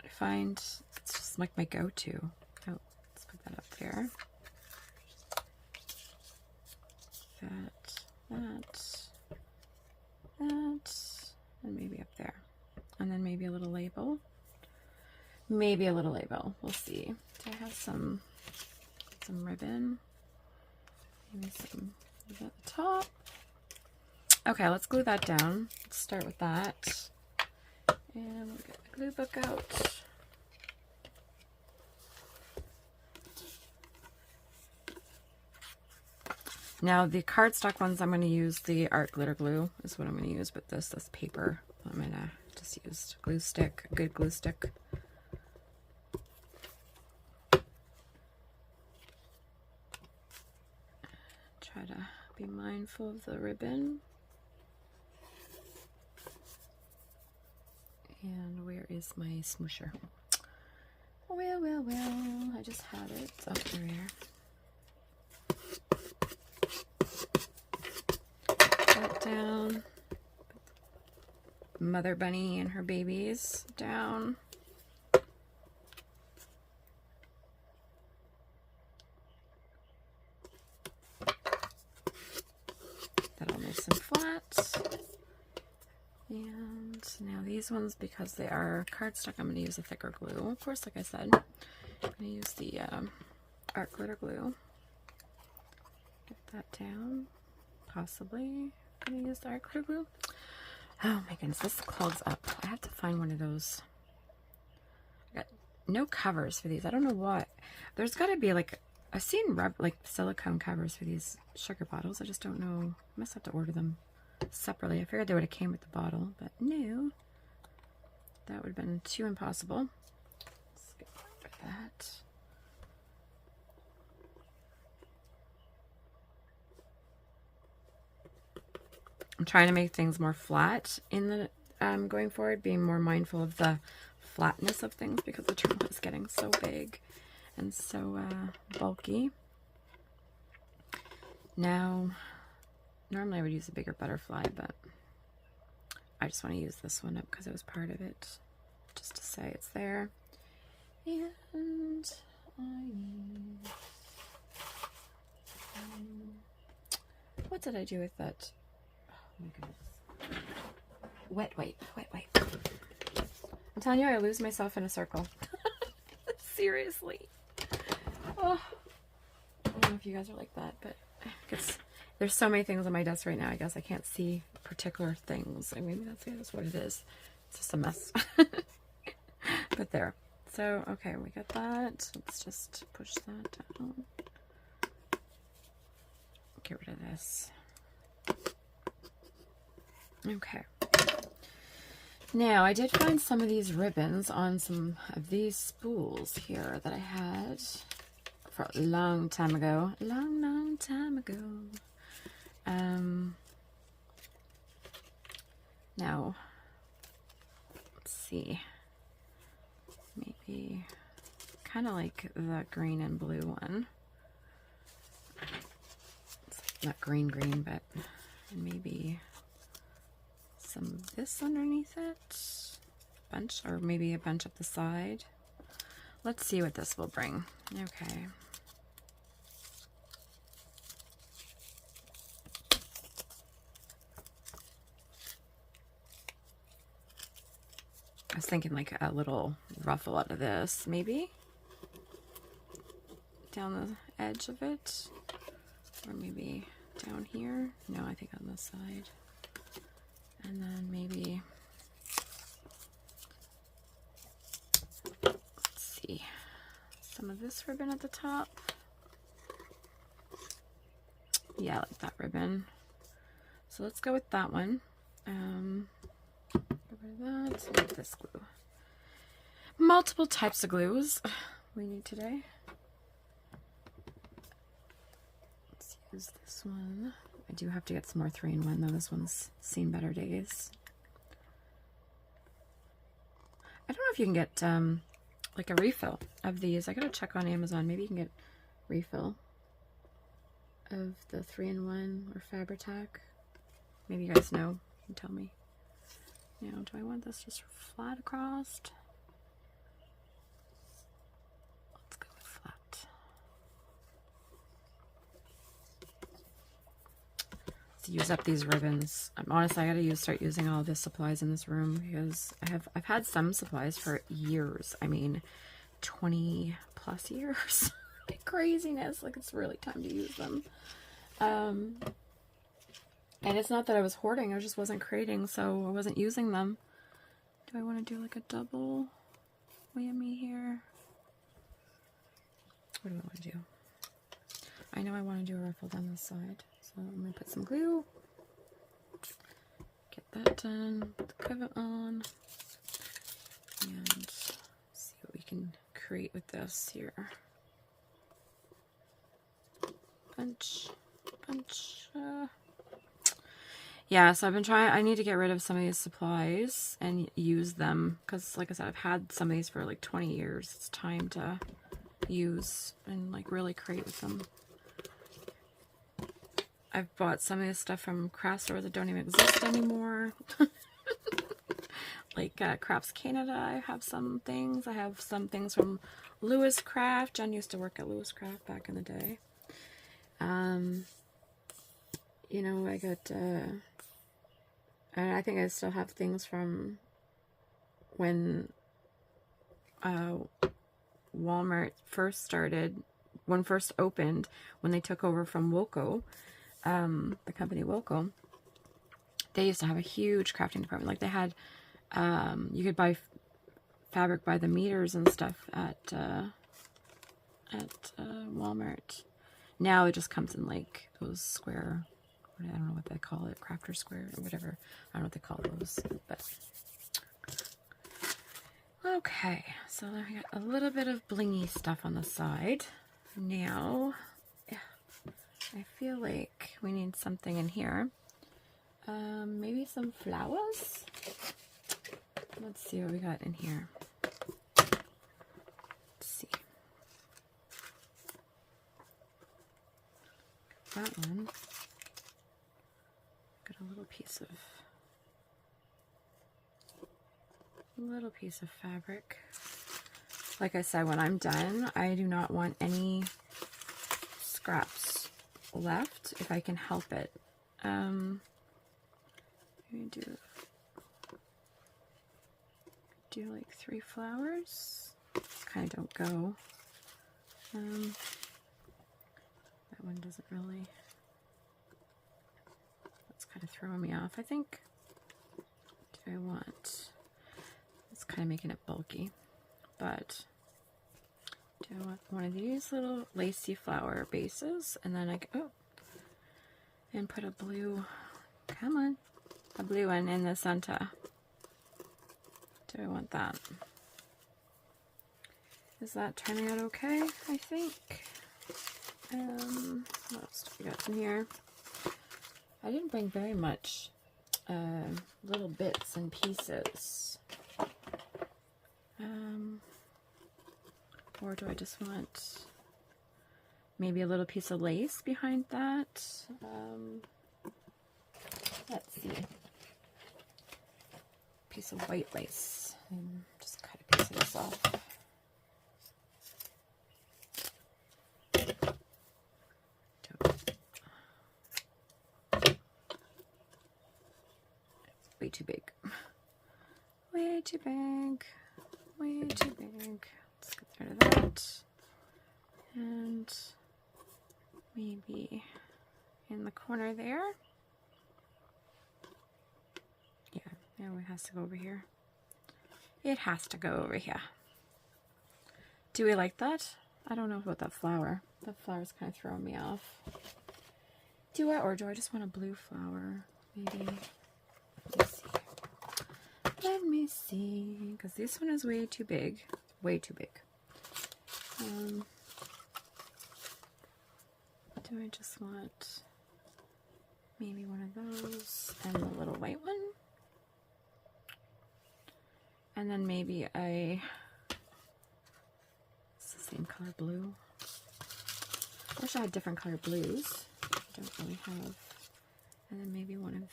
find it's just like my go-to. Oh, let's put that up there. That, and maybe up there. And then maybe a little label. Maybe a little label. We'll see. Do I have some ribbon? Maybe some ribbon at the top. Okay, let's glue that down. Let's start with that. And we'll get the glue book out. Now the cardstock ones, I'm going to use the art glitter glue is what I'm going to use, but this paper, I'm going to just use glue stick, a good glue stick. Try to be mindful of the ribbon. And where is my smoosher? Well, I just had it up there. Put that down. mother bunny and her babies down. That all nice and flat. And now these ones, because they are cardstock, I'm going to use a thicker glue. Of course, like I said, I'm going to use the art glitter glue. Get that down. Possibly going to use the art glitter glue. Oh my goodness, this clogs up. I have to find one of those. I got no covers for these. I don't know what. There's got to be like, I've seen like silicone covers for these sugar bottles. I just don't know. I must have to order them separately. I figured they would have came with the bottle, but no. That would have been too impossible. Let's get rid of that. I'm trying to make things more flat in the going forward, being more mindful of the flatness of things because the journal is getting so big and so bulky. Now, normally I would use a bigger butterfly, but I just want to use this one up because it was part of it, just to say it's there. And I need... what did I do with that? Oh my goodness. Wet wipe, wet wipe. I'm telling you, I lose myself in a circle. Seriously. Oh. I don't know if you guys are like that, but there's so many things on my desk right now. I guess I can't see particular things. I mean, that's what it is. It's just a mess. But there. So, okay, we got that. Let's just push that down. Get rid of this. Okay. Now, I did find some of these ribbons on some of these spools here that I had for a long time ago. A long, long time ago. Now, let's see. Maybe kind of like the green and blue one. It's not green, but maybe some of this underneath it. Bunch, or maybe a bunch up the side. Let's see what this will bring. Okay. I was thinking like a little ruffle out of this, maybe down the edge of it, or maybe down here. No, I think on this side. And then maybe, let's see, some of this ribbon at the top. Yeah, I like that ribbon. So let's go with that one. That, and this glue. Multiple types of glues we need today. Let's use this one. I do have to get some more 3-in-1 though. This one's seen better days. I don't know if you can get like a refill of these. I gotta check on Amazon. Maybe you can get refill of the 3-in-1 or Fabri-Tac. Maybe you guys know. You can tell me. Now, do I want this just flat across? Let's go with flat. Let's use up these ribbons. Honestly, I gotta start using all the supplies in this room because I've had some supplies for years. I mean, 20+ years. Like craziness. Like it's really time to use them. And it's not that I was hoarding, I just wasn't creating, so I wasn't using them. Do I want to do like a double whammy here? What do I want to do? I know I want to do a ruffle down this side, so I'm going to put some glue. Get that done, put the cover on, and see what we can create with this here. Punch, punch, yeah, so I've been trying, I need to get rid of some of these supplies and use them because, like I said, I've had some of these for like 20 years. It's time to use and like really create with them. I've bought some of this stuff from craft stores that don't even exist anymore. like Crafts Canada. I have some things. I have some things from Lewis Craft. Jen used to work at Lewis Craft back in the day. You know, I got, and I think I still have things from when Walmart first started, when first opened, when they took over from Wilco, the company Wilco. They used to have a huge crafting department. Like they had, you could buy fabric by the meters and stuff at Walmart. Now it just comes in like those square, I don't know what they call it, crafter square or whatever. I don't know what they call those, but okay. So I got a little bit of blingy stuff on the side. Now, I feel like we need something in here. Maybe some flowers. Let's see what we got in here. Let's see. That one. Got a little piece of fabric. Like I said, when I'm done, I do not want any scraps left if I can help it. Do like 3 flowers. Kind of don't go. That one doesn't really. That's kind of throwing me off. I think. Do I want? It's kind of making it bulky, but do I want one of these little lacy flower bases, and then I go and put a blue. Come on. A blue one in the center. Do I want that? Is that turning out okay? I think. What else do we got in here? I didn't bring very much little bits and pieces. Or do I just want maybe a little piece of lace behind that? Let's see. Piece of white lace. And just cut a piece of this off. Way too big. Way too big. Way too big. Let's get rid of that. And maybe in the corner there. Yeah, it has to go over here. It has to go over here. Do we like that? I don't know about that flower. That flower's kind of throwing me off. Do I, or do I just want a blue flower? Maybe. Let me see. Let me see. Because this one is way too big. Way too big. Do I just want maybe one of those and the little white one? And then maybe it's the same color blue. I wish I had different color blues. I don't really have. And then maybe one of,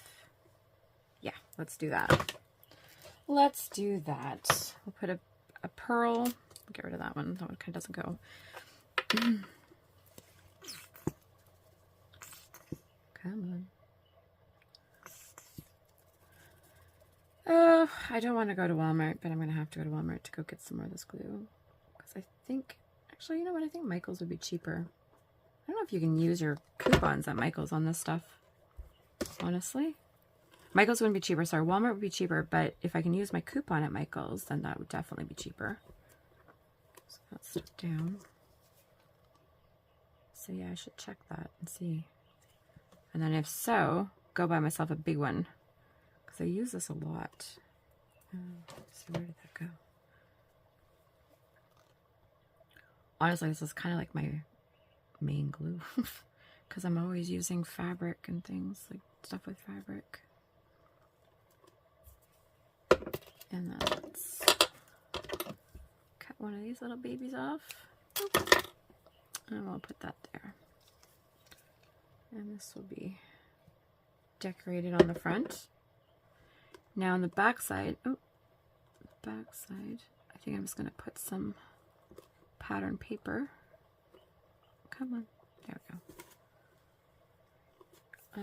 yeah, let's do that. Let's do that. We'll put a pearl. Get rid of that one. That one kind of doesn't go. Come on. I don't want to go to Walmart, but I'm going to have to go to Walmart to go get some more of this glue. Because I think, actually, you know what? I think Michael's would be cheaper. I don't know if you can use your coupons at Michael's on this stuff. Honestly. Michael's wouldn't be cheaper. Sorry, Walmart would be cheaper. But if I can use my coupon at Michael's, then that would definitely be cheaper. So that's stuck down. So yeah, I should check that and see. And then if so, go buy myself a big one. Because I use this a lot. So where did that go? Honestly, this is kind of like my main glue. Because I'm always using fabric and things, like stuff with fabric. And then let's cut one of these little babies off. And we'll put that there. And this will be decorated on the front. Now on the back side, oh, back side. I think I'm just going to put some pattern paper. Come on. There we go.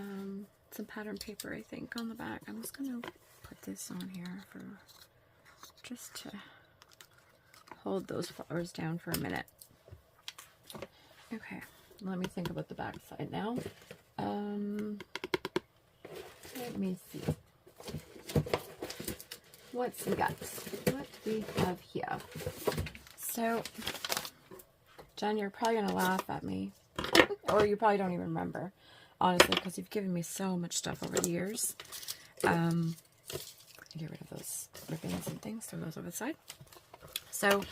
Some pattern paper, I think, on the back. I'm just going to put this on here for just to hold those flowers down for a minute. Okay, let me think about the back side now. Let me see. What's we got? What do we have here? So, Jen, you're probably going to laugh at me. Or you probably don't even remember, honestly, because you've given me so much stuff over the years. Get rid of those ribbons and things, throw those over the side. So,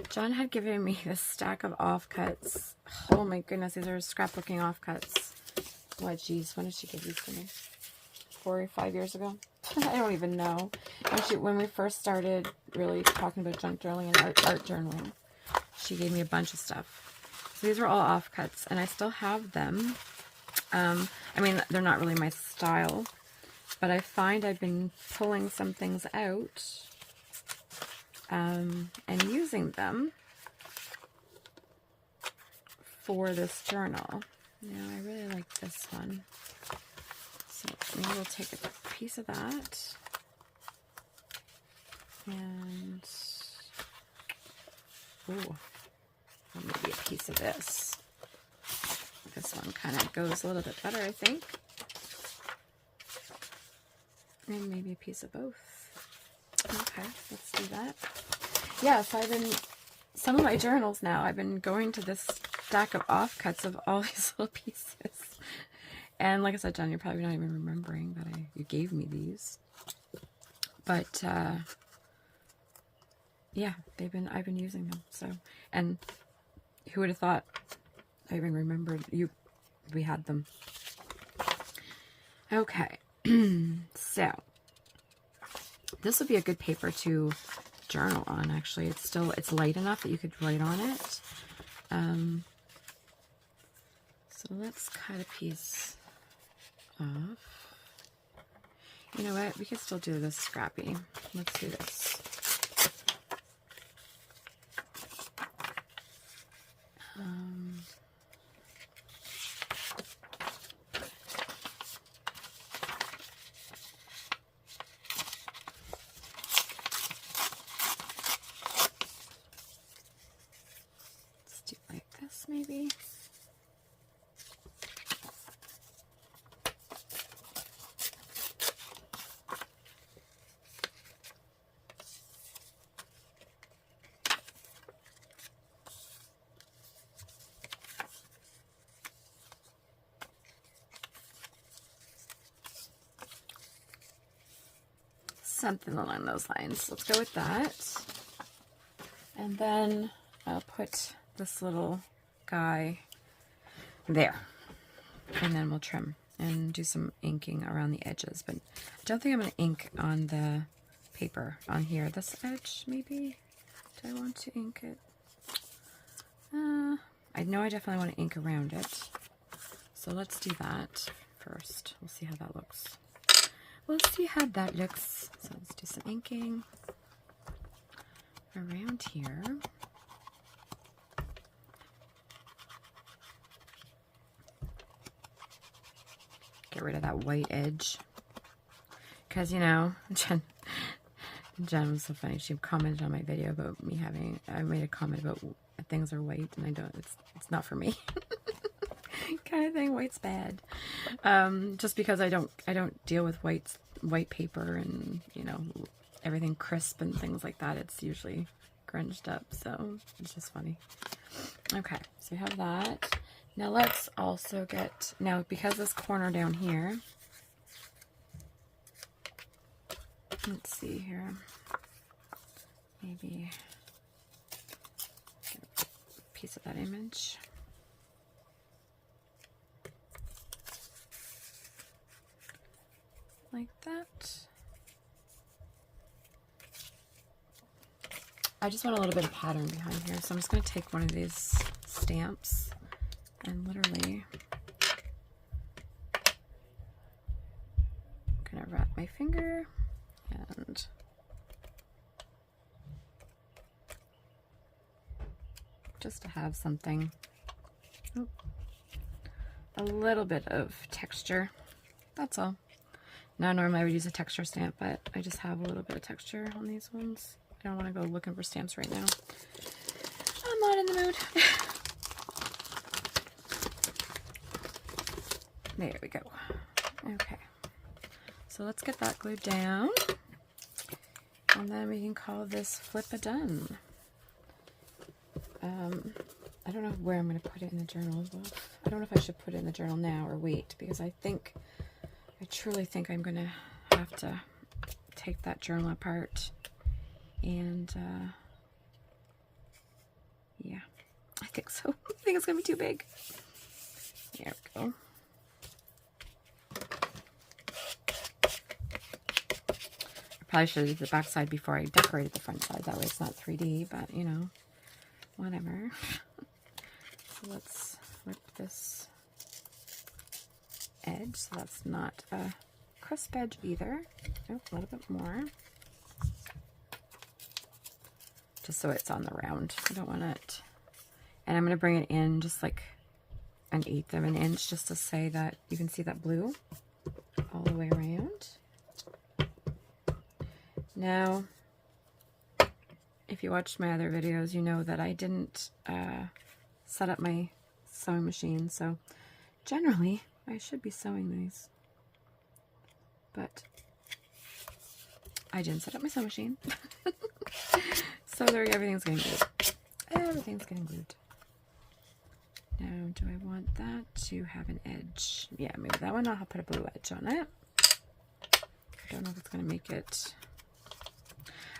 John had given me this stack of offcuts. Oh my goodness, these are scrapbooking offcuts. What, geez, when did she give these to me? 4 or 5 years ago? I don't even know. When we first started really talking about junk journaling and art journaling, she gave me a bunch of stuff. So these are all offcuts, and I still have them. I mean, they're not really my style, but I find I've been pulling some things out and using them for this journal. Now, I really like this one. So maybe we'll take a piece of that. And, ooh, maybe a piece of this. This one kind of goes a little bit better, I think. And maybe a piece of both. Okay, let's do that. Yeah, so some of my journals now, I've been going to this stack of offcuts of all these little pieces. And like I said, John, you're probably not even remembering that you gave me these. But, yeah, I've been using them. So, and who would have thought I even remembered we had them. Okay. So, this would be a good paper to journal on, actually. It's light enough that you could write on it. So let's cut a piece off. You know what? We could still do this scrappy. Let's do this. Let's do it like this, maybe. Something along those lines. Let's go with that. And then I'll put this little guy there. And then we'll trim and do some inking around the edges. But I don't think I'm going to ink on the paper on here. This edge, maybe? Do I want to ink it? I know I definitely want to ink around it. So let's do that first. We'll see how that looks. We'll see how that looks. So let's do some inking around here. Get rid of that white edge. Because, you know, Jen was so funny. She commented on my video about me I made a comment about things are white, and it's not for me. Kind of thing. White's bad. Just because I don't deal with white paper and, you know, everything crisp and things like that. It's usually grunged up, so it's just funny. Okay, so you have that. Now let's also because this corner down here, let's see here, maybe get a piece of that image. Like that. I just want a little bit of pattern behind here, so I'm just going to take one of these stamps and literally I'm going to wrap my finger and just to have something, a little bit of texture. That's all. Now, normally I would use a texture stamp, but I just have a little bit of texture on these ones. I don't want to go looking for stamps right now. I'm not in the mood. There we go. Okay. So let's get that glued down. And then we can call this flip-a-done. I don't know where I'm going to put it in the journal as well. I don't know if I should put it in the journal now or wait, because I truly think I'm going to have to take that journal apart. And, yeah, I think so. I think it's going to be too big. There we go. I probably should have did the back side before I decorated the front side. That way it's not 3D, but, you know, whatever. So let's rip this edge. So that's not a crisp edge either. Oh, a little bit more. Just so it's on the round. I don't want it. And I'm going to bring it in just like 1/8 of an inch just to say that you can see that blue all the way around. Now, if you watched my other videos, you know that I didn't set up my sewing machine. So generally, I should be sewing these. But I didn't set up my sewing machine. So everything's getting glued. Everything's getting glued. Now, do I want that to have an edge? Yeah, maybe that one. I'll put a blue edge on it. I don't know if it's going to make it.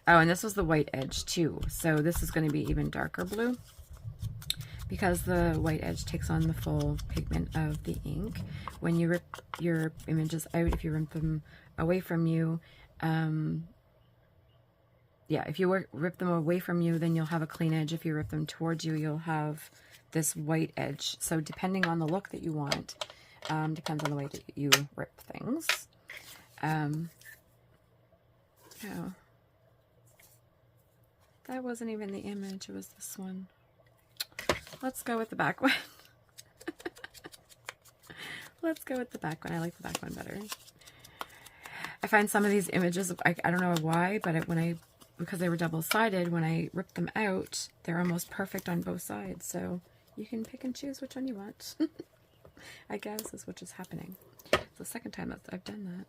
Oh, and this was the white edge too. So this is going to be even darker blue because the white edge takes on the full pigment of the ink. When you rip your images out, if you rip them away from you, yeah, if you rip them away from you, then you'll have a clean edge. If you rip them towards you, you'll have this white edge. So depending on the look that you want, depends on the way that you rip things. Oh, that wasn't even the image, it was this one. Let's go with the back one. Let's go with the back one. I like the back one better. I find some of these images, I don't know why, but because they were double-sided, when I rip them out, they're almost perfect on both sides. So you can pick and choose which one you want. I guess is what is happening. It's the second time that I've done that.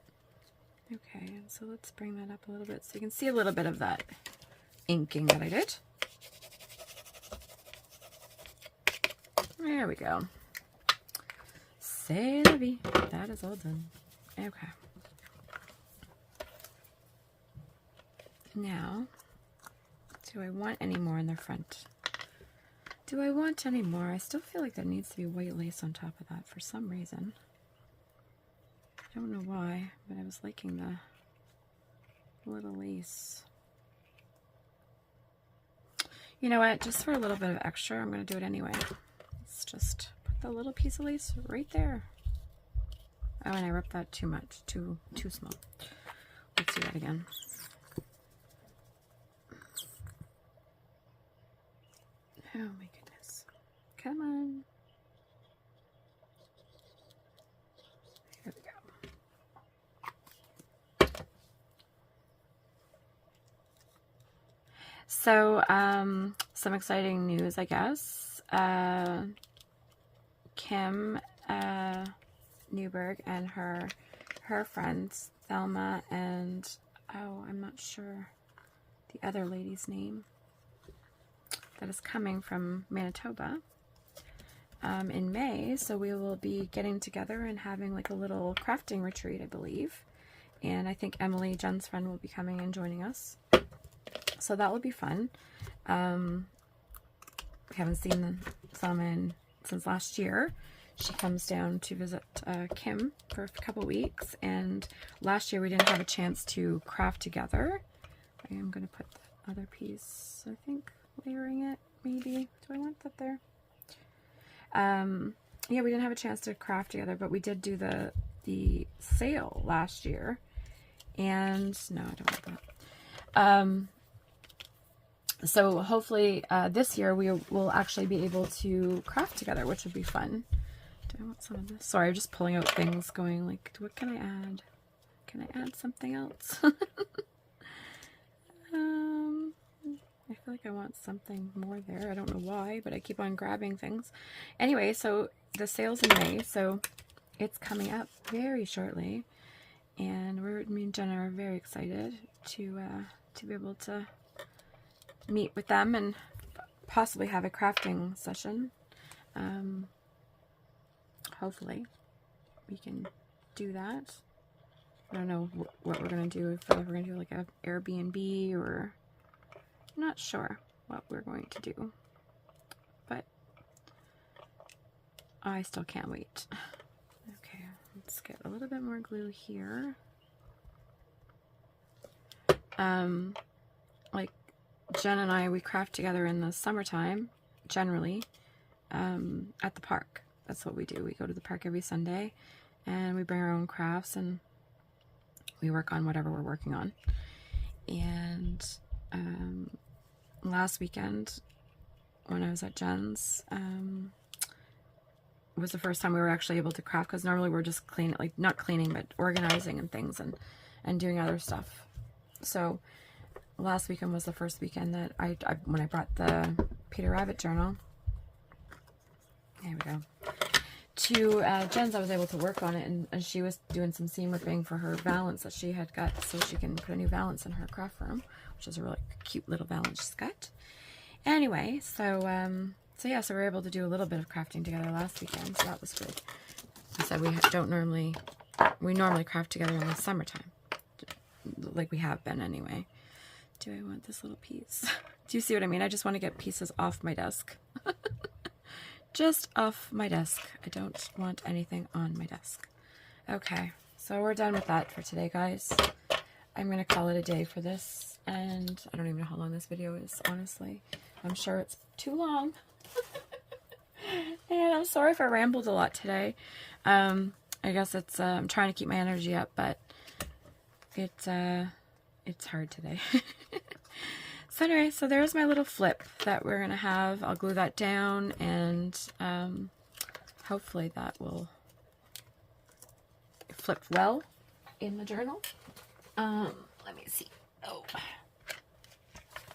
Okay, so let's bring that up a little bit so you can see a little bit of that inking that I did. There we go. C'est la vie. That is all done. Okay. Now, do I want any more in the front? Do I want any more? I still feel like there needs to be white lace on top of that for some reason. I don't know why, but I was liking the little lace. You know what? Just for a little bit of extra, I'm going to do it anyway. Let's just put the little piece of lace right there. Oh, and I ripped that too much, too small. Let's do that again. Oh my goodness. Come on. Here we go. So, some exciting news, I guess. Kim Newberg and her friends, Thelma and, oh, I'm not sure the other lady's name, that is coming from Manitoba in May. So we will be getting together and having like a little crafting retreat, I believe. And I think Emily, Jen's friend, will be coming and joining us. So that will be fun. We haven't seen Thelma since last year. She comes down to visit Kim for a couple weeks. And last year we didn't have a chance to craft together. I am going to put the other piece, I think, layering it, maybe. Do I want that there? Yeah, we didn't have a chance to craft together, but we did do the sale last year. And no, I don't want that. So hopefully this year we will actually be able to craft together, which would be fun. Do I want some of this? Sorry, I'm just pulling out things going like, what can I add? Can I add something else? I feel like I want something more there. I don't know why, but I keep on grabbing things. Anyway, so the sale's in May, so it's coming up very shortly. And me and Jenna are very excited to be able to meet with them and possibly have a crafting session. Hopefully we can do that. I don't know what we're going to do, if we're going to do like an Airbnb, or I'm not sure what we're going to do, but I still can't wait. Okay, let's get a little bit more glue here. Like Jen and I, we craft together in the summertime, generally, at the park. That's what we do. We go to the park every Sunday, and we bring our own crafts, and we work on whatever we're working on. And last weekend, when I was at Jen's, was the first time we were actually able to craft, because normally we're just cleaning, like not cleaning, but organizing and things, and doing other stuff. So last weekend was the first weekend that when I brought the Peter Rabbit journal, there we go, to Jen's, I was able to work on it, and she was doing some seam whipping for her valance that she had got, so she can put a new valance in her craft room, which is a really cute little valance she's got. Anyway, so yeah, so we were able to do a little bit of crafting together last weekend, so that was good. I said we normally craft together in the summertime, like we have been anyway. Do I want this little piece? Do you see what I mean? I just want to get pieces off my desk. Just off my desk. I don't want anything on my desk. Okay, so we're done with that for today, guys. I'm going to call it a day for this, and I don't even know how long this video is, honestly. I'm sure it's too long. And I'm sorry if I rambled a lot today. I guess it's, I'm trying to keep my energy up, but it's hard today. So anyway, so there's my little flip that we're going to have. I'll glue that down, and hopefully that will flip well in the journal. Let me see. Oh,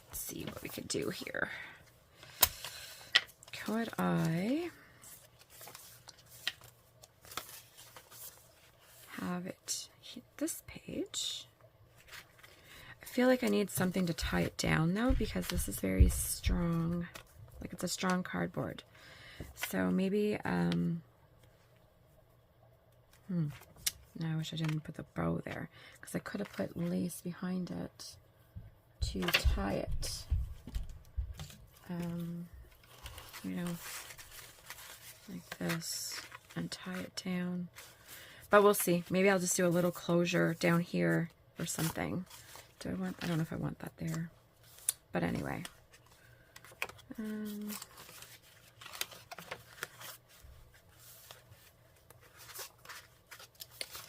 let's see what we could do here. Could I have it hit this page? I feel like I need something to tie it down though, because this is very strong, like it's a strong cardboard. So maybe, no, I wish I didn't put the bow there, because I could have put lace behind it to tie it, you know, like this, and tie it down. But we'll see. Maybe I'll just do a little closure down here or something. I don't know if I want that there, but anyway.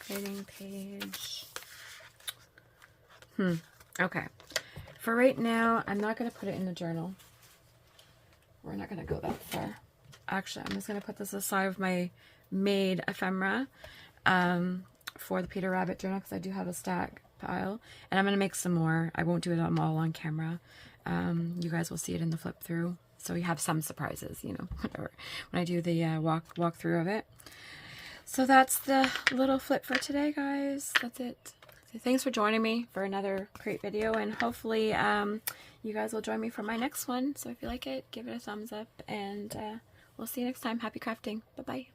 Grading page. Okay. For right now, I'm not going to put it in the journal. We're not going to go that far. Actually, I'm just going to put this aside of my made ephemera for the Peter Rabbit journal, because I do have a stack pile, and I'm going to make some more. I won't do it all on camera. You guys will see it in the flip through, so you have some surprises, you know, whatever, when I do the walk through of it. So that's the little flip for today, guys. That's it. So thanks for joining me for another great video, and hopefully you guys will join me for my next one. So if you like it, give it a thumbs up, and we'll see you next time. Happy crafting. Bye bye.